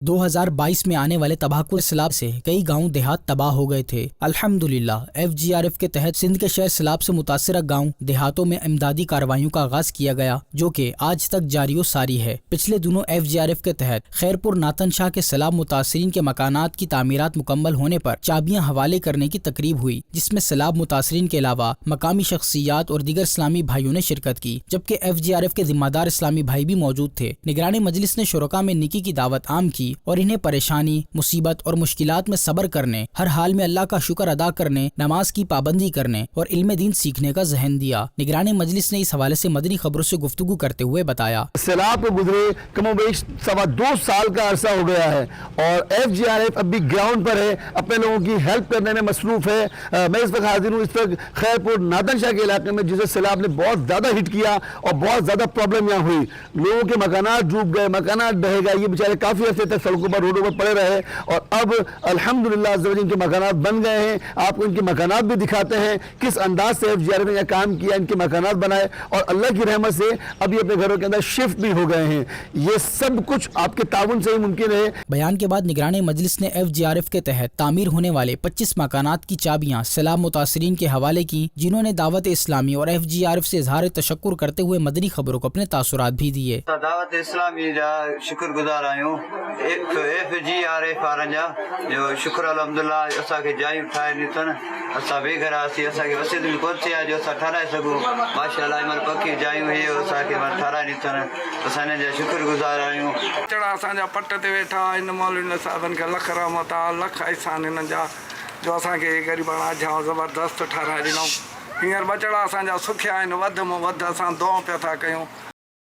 2022 میں آنے والے تباہکن سیلاب سے کئی گاؤں دیہات تباہ ہو گئے تھے۔ الحمدللہ FGRF کے تحت سندھ کے شہر سیلاب سے متاثرہ گاؤں دیہاتوں میں امدادی کارروائیوں کا آغاز کیا گیا، جو کہ آج تک جاری و ساری ہے۔ پچھلے دنوں FGRF کے تحت خیرپور ناتن شاہ کے سیلاب متاثرین کے مکانات کی تعمیرات مکمل ہونے پر چابیاں حوالے کرنے کی تقریب ہوئی، جس میں سیلاب متاثرین کے علاوہ مقامی شخصیات اور دیگر اسلامی بھائیوں نے شرکت کی، جبکہ FGRF کے ذمہ دار اسلامی بھائی بھی موجود تھے۔ نگران مجلس نے شرکاء میں نیکی کی دعوت عام کی اور انہیں پریشانی، مصیبت اور مشکلات میں صبر کرنے، ہر حال میں اللہ کا شکر ادا کرنے، نماز کی پابندی کرنے اور علم دین سیکھنے کا ذہن دیا۔ نگران مجلس نے اس حوالے سے مدنی خبروں سے گفتگو کرتے ہوئے بتایا، سیلاب کو گزرے کم و بیش 2.25 سال کا عرصہ ہو گیا ہے اور FGRF اب بھی گراؤنڈ پر ہے، اپنے لوگوں کی ہیلپ کرنے میں مصروف ہے۔ میں اس وقت حاضر ہوں اس وقت خیرپور ناتن شاہ کے علاقے میں، جسے سیلاب نے بہت زیادہ ہٹ کیا اور بہت زیادہ پرابلم یہاں ہوئی۔ لوگوں کے مکانات ڈوب گئے، مکانات بہہ گئے، یہ بیچارے کافی عرصے تک سڑکوں پر روڈوں پر پڑے رہے اور اب الحمدللہ ان کے مکانات بن گئے ہیں۔ آپ کو ان کے مکانات بھی دکھاتے ہیں کس انداز سے FGRF نے یہ کام کیا، ان کے مکانات بنائے اور اللہ کی رحمت سے اب یہ اپنے گھروں کے اندر شفٹ بھی ہو گئے ہیں۔ یہ سب کچھ آپ کے تعاون سے ہی ممکن ہے۔ بیان کے بعد نگران مجلس نے FGRF کے تحت تعمیر ہونے والے 25 مکانات کی چابیاں سیلاب متاثرین کے حوالے کی، جنہوں نے دعوت اسلامی اور FGRF سے اظہار تشکر کرتے ہوئے مدنی خبروں کو اپنے تاثرات بھی دیے۔ دعوت اسلامی جا شکر گزار آیوں، FGRF وارن جا جو شکر الحمدللہ اسا کے جائیں ٹھائے ڈیتن، اسا بے گھر آسی، اسا کے وسیع دل پہنچے جو اسا ٹھہرائے سگوں، ماشاءاللہ مل پکی جائیں ہوئی اسا کے مل ٹھہرائے ڈیتن، اسا نے جا شکر گزار آیوں۔ چڑھا اسا جا پٹ تے ویٹھا ان مولوی صاحبن کے لکھ رحمت لکھ احسان ان جا جو اسا کے غریباں جا زبردست ٹھہرائے ڈنوں۔ ہیر بچڑا اسا جا سکھیا ان ود مو ود اسا دعا پیا تھا کیوں